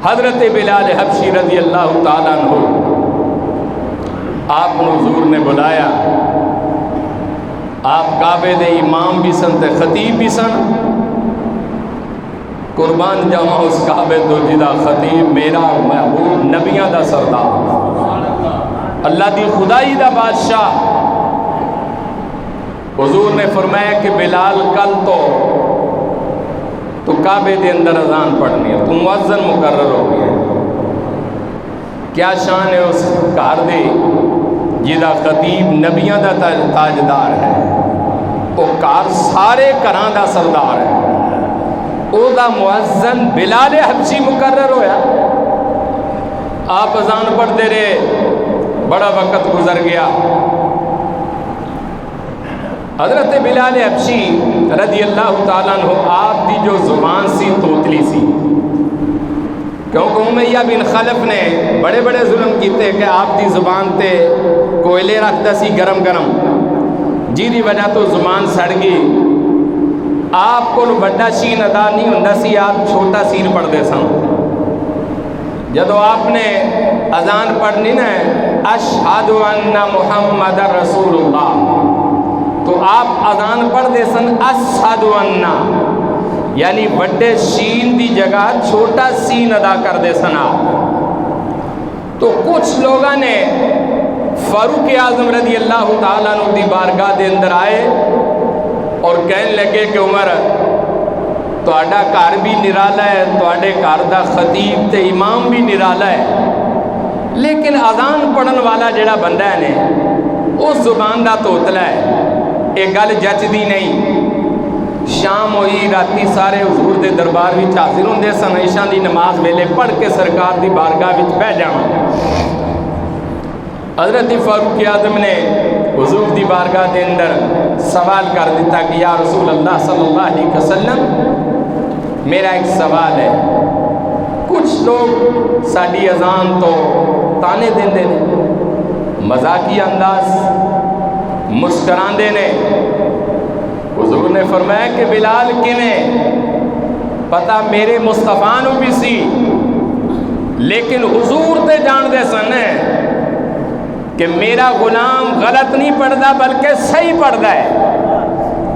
حضرت بلال حبشی رضی اللہ تعالیٰ عنہ آپ حضور نے بلایا. آپ کعبے دے امام بھی سن تے خطیب بھی سن. قربان جاواں اس کعبے تو جدا خطیب میرا محبوب نبیاں دا سردار اللہ دی خدائی دا بادشاہ. حضور نے فرمایا کہ بلال کل تو کعبے دے اندر اذان پڑھنی ہے, تو مؤذن مقرر ہو گیا. کیا شان ہے اس گھر دی جدا خطیب نبیاں دا تاجدار ہے. وہ گھر سارے گھراں دا سردار ہے. او دا مؤذن بلال حبشی مقرر ہویا. آپ اذان پڑھتے رہے, بڑا وقت گزر گیا. حضرت بلال حبشی رضی اللہ تعالیٰ عنہ آپ دی جو زبان سی توتلی سی, کیونکہ امیہ بن خلف نے بڑے بڑے ظلم کیتے کہ آپ دی زبان تے کوئلے رکھتا سی گرم گرم, جی دی وجہ تو زبان سڑ گئی. آپ کو بڑا شین ادا نہیں ہوندا سی, آپ چھوٹا سین پڑھتے سن. جدو آپ نے اذان پڑھنی نا اشہد ان محمد رسول اللہ, تو آپ اذان پڑھتے سن اشہد ان, یعنی بڑے شین دی جگہ چھوٹا سین ادا کر دے سن آپ. تو کچھ لوگوں نے فاروق اعظم رضی اللہ تعالیٰ عنہ دی بارگاہ دے اندر آئے اور کہنے لگے کہ عمر تہاڈا گھر بھی نرالا ہے, تہاڈے گھر دا خطیب تے امام بھی نرالا ہے, لیکن اذان پڑھن والا جڑا بندہ ہے نے اس زبان دا توتلا ہے, یہ گل جچدی نہیں. شام ہوئی, راتی سارے حضور دے دربار وچ حاضر ہوندے سن, عشاء دی نماز ویلے پڑھ کے سرکار دی بارگاہ وچ بیٹھ جاواں. حضرت فاروق اعظم نے حضور دی بارگاہ دے اندر سوال کر دیتا کہ یا رسول اللہ صلی اللہ علیہ وسلم میرا ایک سوال ہے. کچھ لوگ ساڈی اذان تو تانے دیندے نے, مذاقی انداز مسکراندے نے. حضور نے فرمایا کہ بلال کیویں پتہ میرے مصطفیٰ نو بھی سی, لیکن حضور تے جان دے سن کہ میرا غلام غلط نہیں پڑھدا بلکہ صحیح پڑھدا ہے.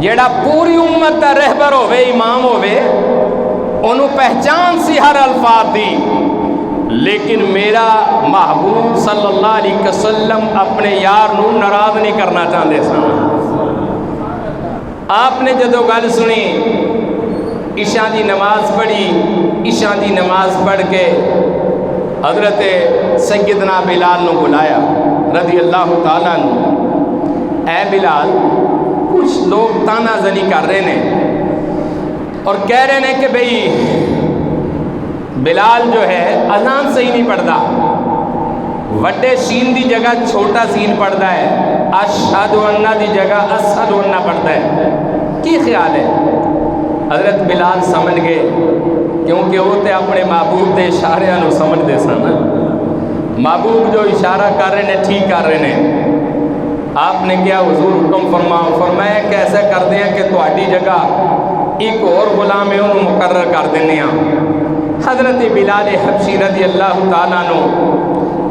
جیڑا پوری امت دا رہبر ہوے, امام ہوے, انہوں پہچان سی ہر الفاظ دی, لیکن میرا محبوب صلی اللہ علیہ وسلم اپنے یار نو ناراض نہیں کرنا چاہتے سن. آپ نے جدو گل سنی, عشاء دی نماز پڑھی. عشاء دی نماز پڑھ کے حضرت سیدنا بلال نو بلایا رضی اللہ تعالیٰ عنہ. اے بلال, کچھ لوگ تانا زنی کر رہے ہیں اور کہہ رہے ہیں کہ بھئی بلال جو ہے اذان صحیح نہیں پڑھتا, وڈے شین دی جگہ چھوٹا سین پڑھتا ہے, اشہد ان دی جگہ اشہد ان پڑھتا ہے. کی خیال ہے؟ حضرت بلال سمجھ گئے, کیونکہ وہ تے اپنے محبوب دے اشارے نو سمجھ دے سن. محبوب جو اشارہ کر رہے ہیں ٹھیک کر رہے ہیں. آپ نے کیا حضور حکم فرماؤ. فرمایا کہ ایسا کر دیں کہ تہاڈی جگہ ایک اور غلام ہے انہوں مقرر کر دینے ہیں. حضرت بلال حبشی رضی اللہ تعالیٰ عنہ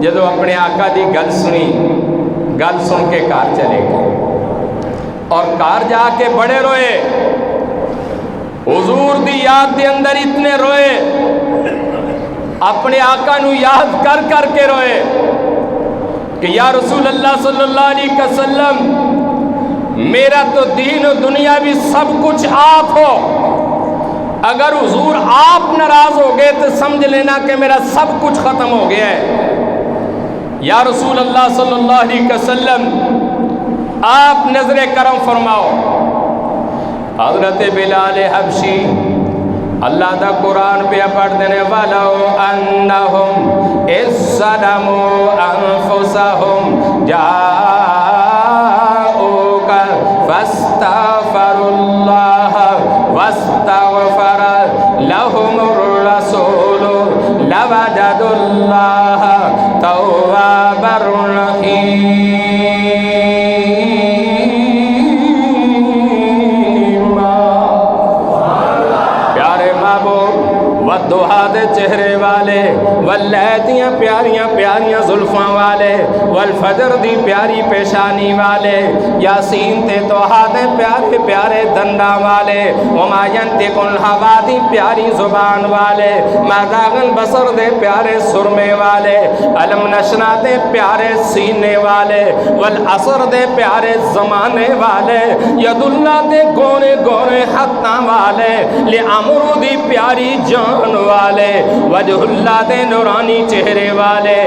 جدو اپنے آقا دی گل سنی, گل سن کے گھر چلے گئے اور گھر جا کے بڑے روئے. حضور دی یاد دے اندر اتنے روئے, اپنے آقا نو یاد کر کر کے روئے کہ یا رسول اللہ صلی اللہ علیہ وسلم میرا تو دین و دنیا بھی سب کچھ آپ ہو, اگر حضور آپ ناراض ہو گئے تو سمجھ لینا کہ میرا سب کچھ ختم ہو گیا ہے. یا رسول اللہ صلی اللہ علیہ وسلم آپ نظر کرم فرماؤ. حضرت بلال حبشی اللہ دا قرآن پہ پڑھ دینے وَلَوْ أَنَّهُمْ إِذْ ظَلَمُوا أَنفُسَهُمْ جَاءُوكَ فَاسْتَغْفَرُوا اللَّهَ وَاسْتَغْفَرَ لَهُمُ الرَّسُولُ لَوَجَدُوا اللَّهَ تَوَّابًا رَحِيمًا. دوہا دے چہرے والے، واللیدیاں پیاریاں پیاریاں زلفاں والے، والفجر دی پیاری پیشانی والے، یاسین تے توہا دے پیارے پیارے دنداں والے، وما ینطق الہوا دی پیاری زبان والے، ما زاغ البصر دے پیارے سرمے والے، علم نشرہ دے پیارے سینے والے، والعصر دے پیارے زمانے والے، ید اللہ دے گونے گونے ہاتھاں والے، لعمرو دی پیاری جان والے، وجہ اللہ دے نورانی چہرے والے،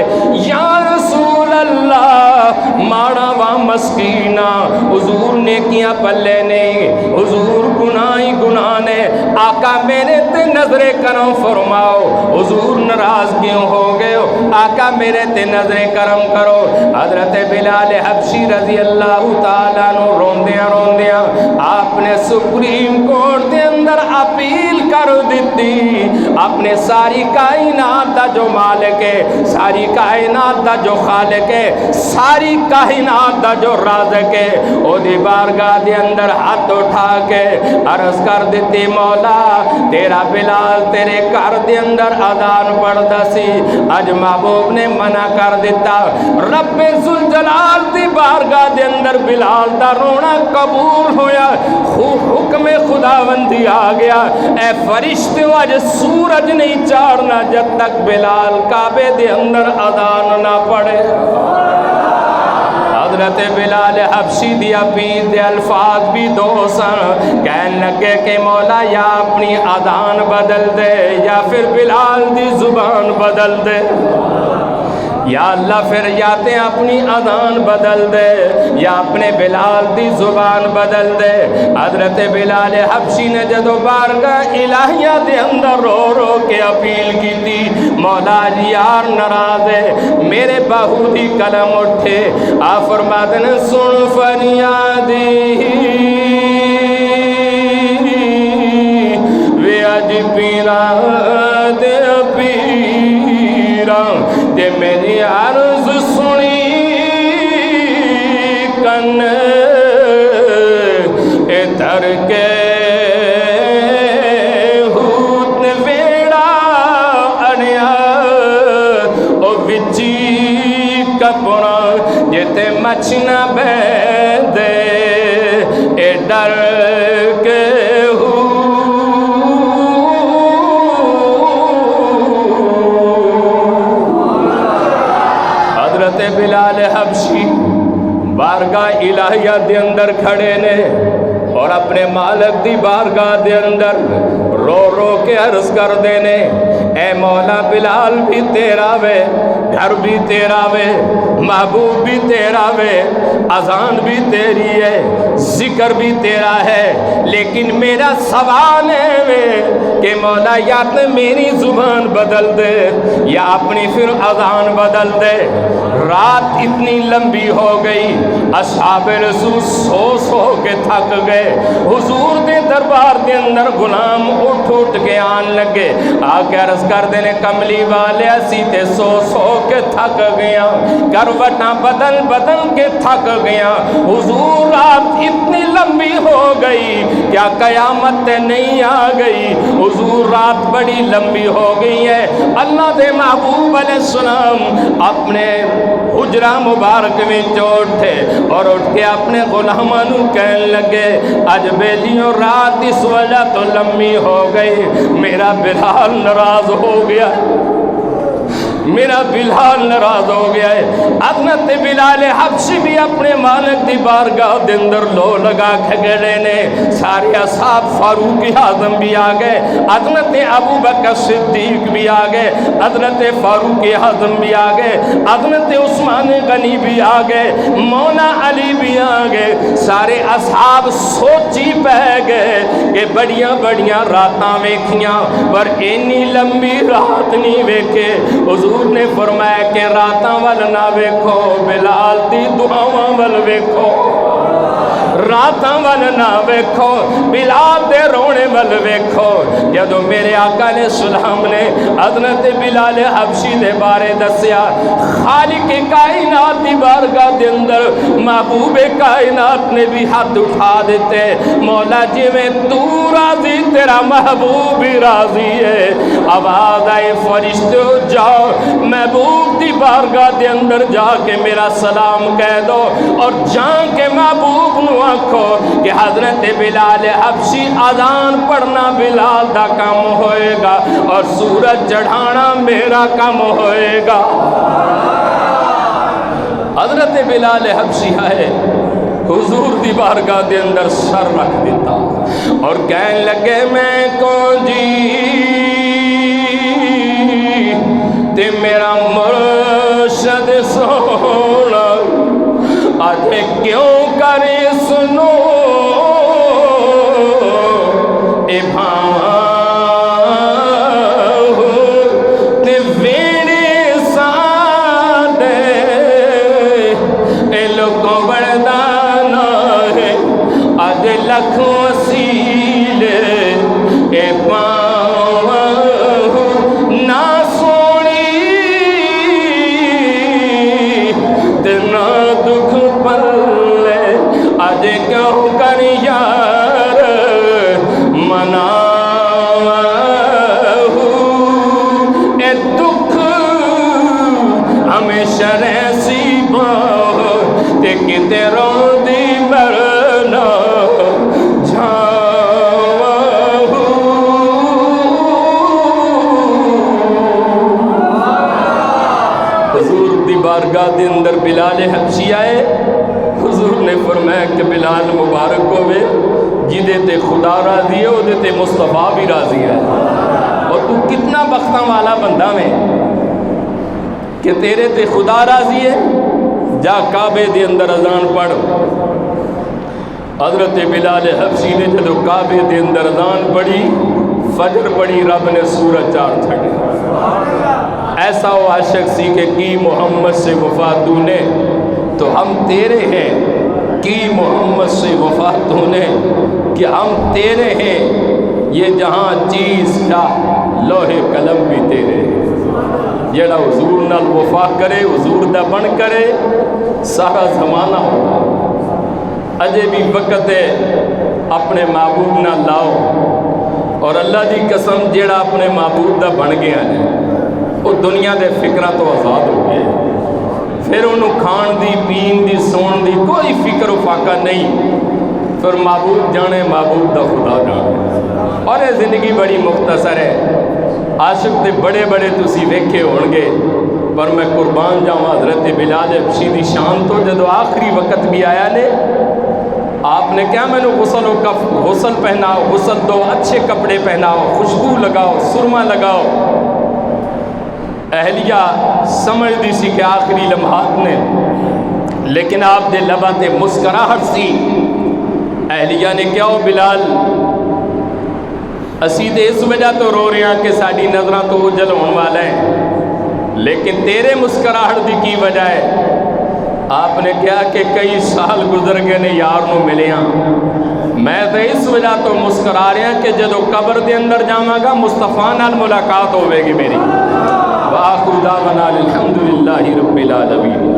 یا رسول اللہ ماڑا وا مسکینہ، حضور نیکیاں پلے نہیں، حضور گناہ ہی گناہ نے، آقا میرے تے نظر کرم فرماؤ، حضور ناراض کیوں ہو گئے ہو، آقا میرے تے نظر کرم کرو۔ حضرت بلال حبشی رضی اللہ تعالیٰ عنہ روندیاں روندیاں آپ نے سپریم کورٹ دے اندر اپیل کر دیتی، اپنے ساری کائنات دا جو مالک ہے، ساری کائنات دا جو خالق ہے، ساری کائنات دا جو رازق ہے، او دی بارگاہ دے اندر ہاتھ اٹھا کے عرض کر دیتی، مولا تیرا بلال تیرے گھر دے اندر اذان پڑھدا سی، اج محبوب نے منع کر دیتا، رب ذوالجلال دی بارگاہ دے اندر بلال دا رونا قبول ہویا، حکم خداوندی آ گیا، اے فرشتے اج سورج نہیں چاڑنا جب تک بلال کعبے دے اندر اذان نہ پڑھے۔ حضرت بلال حبشی دی اپیل دے الفاظ بھی دو سن، کہنے لگے کہ مولا یا اپنی اذان بدل دے یا پھر بلال دی زبان بدل دے، یا اللہ پھر یا تے اپنی اذان بدل دے یا اپنے بلال دی زبان بدل دے۔ حضرت بلال حبشی نے جدو بارگاہ الہیہ دے اندر رو رو کے اپیل کی تھی، مولا یار ناراض ہے، میرے باہو دی قلم اٹھے، آپ فرماتے ہیں سن فریادی وے اج پیران دے پیران تے میری عرض سنی کن اے در کے ہوت ویڑا انیا او وچی کپڑا جتے مچھنا بیندے اے ڈر کے بلال حبشی بارگاہ الہیہ دے اندر کھڑے نے اور اپنے مالک دی بارگاہ دے اندر رو رو کے عرض کر دینے، اے مولا بلال بھی تیرا وے، گھر بھی تیرا وے، محبوب بھی تیرا وے، اذان بھی تیری ہے، ذکر بھی تیرا ہے، لیکن میرا سوال ہے وے کہ مولا یا تو میری زبان بدل دے یا اپنی پھر اذان بدل دے۔ رات اتنی لمبی ہو گئی، اصحاب رسول سو سو کے تھک گئے، حضور دے دربار دے اندر غلام اٹھ اٹھ کے آن لگے، آکے عرض کر دینے کملی والے اسی تے سو سو کے تھک گیا، کروٹاں بدل بدل کے تھک گیا، حضور رات اتنی لمبی ہو گئی کیا قیامت نہیں آ گئی، حضور رات بڑی لمبی ہو گئی ہے۔ اللہ دے محبوب علیہ السلام اپنے حجرہ مبارک میں اٹھے اور اٹھ کے اپنے غلاموں کہنے لگے، اج بیلیوں رات اس وجہ تو لمبی ہو گئی، میرا بلال ناراض ہو گیا، میرا بلال ناراض ہو گیا ہے۔ حضرت بلال حبشی بھی اپنے مالک دی بارگاہ دے اندر لو لگا کھگڑے نے، سارے اصحاب فاروق اعظم بھی آ گئے، حضرت ابو بکر صدیق بھی آ گئے، حضرت فاروق اعظم بھی آ گئے، حضرت عثمان غنی بھی آ گئے، مولا علی بھی آ گئے، سارے اصحاب سوچی پہ گئے کہ بڑیاں بڑیاں راتاں ویکھیاں پر اینی لمبی رات نہیں ویکھے۔ حضور نے فرمایا کہ راتاں ول نہ ویکھو، بلال دی دعاواں ول ویکھو، راتاں ول نہ ویکھو، بلال دے رونے سونے ول ویکھو جدو میرے آقا نے سلام نے حضرت بلال حبشی دے بارے دسیا خالق کائنات دی بارگاہ دے اندر محبوب کائنات نے بھی ہاتھ اٹھا دیتے مولا جی میں تو راضی تیرا محبوب بھی راضی ہے آواز آئے فرشتو جاؤ محبوب دی بارگاہ دے اندر جا کے میرا سلام کہہ دو اور جان کے محبوب نو آکھو کہ حضرت بلال حبشی اذان پڑھنا بلال دا کام ہوئے گا اور سورج چڑھانا میرا کام ہوئے گا حضرت بلال حبشی آئے حضور دی بارگاہ دے اندر سر رکھ دیتا اور کہنے لگے میں کون جی تے میرا مرشد سونا آج کیوں کرے سنو اے بھاواں تے ویڑے ساڈے اے لوگوں بردانا ہے آج لکھوں وسیلے اے پاواں نہ سونی تے نہ دکھ پلے آج کیوں کر یار منا اے دکھ ہمیشہ رہسی باہ تے کتے رو دی مرنا بارگاہ دے اندر بلال حبشی آئے حضور نے فرمایا کہ بلال مبارک ہوئے جدے تے خدا راضی ہے وہ تے مصطفیٰ بھی راضی ہے اور تو کتنا بختہ والا بندہ میں کہ تیرے تے خدا راضی ہے جا کعبے دے اندر اذان پڑھ حضرت بلال حبشی نے جدو کعبے دے اندر اذان پڑھی فجر پڑھی رب نے سورج چار چھڑی ایسا وہ عاشق سی کہ کی محمد سے وفا تو نے تو ہم تیرے ہیں کی محمد سے وفا تو نے کہ ہم تیرے ہیں یہ جہاں چیز کیا لوح قلم بھی تیرے ہیں جڑا حضور نال وفا کرے حضور دا بن کرے سارا زمانہ ہوتا اجے بھی وقت ہے اپنے محبوب نہ لاؤ اور اللہ دی قسم جڑا اپنے محبوب دا بن گیا ہے وہ دنیا دے فکرہ تو آزاد ہو گئے پھر انہوں کھان دی پین دی سون دی کوئی فکر و فاقہ نہیں پھر محبوب جانے محبوب دا خدا جانے اور یہ زندگی بڑی مختصر ہے عاشق دے بڑے بڑے تسی ویکھے ہونگے پر میں قربان جاؤں حضرت بلال حبشی دی شان تو جدو آخری وقت بھی آیا لے آپ نے کیا میں نے غسل پہناؤ غسل دو اچھے کپڑے پہناؤ خوشبو لگاؤ سرما لگاؤ اہلیہ سمجھ دی سی کہ آخری لمحات نے لیکن آپ دے لباتے مسکراہٹ سی اہلیہ نے کیا ہو بلال اسی تے اس وجہ تو رو رہے ہیں کہ ساڑی نظرہ تو اجل ہونے والا ہے لیکن تیرے مسکراہٹ دی کی وجہ ہے آپ نے کہا کہ کئی سال گزر گئے نے یار نو ملے ہیں میں تو اس وجہ تو مسکرا رہے ہیں کہ جدو قبر دے اندر جاواں گا مصطفیٰ نال ملاقات ہوئے گی میری وآخر دعوانا الحمدللہ رب العالمین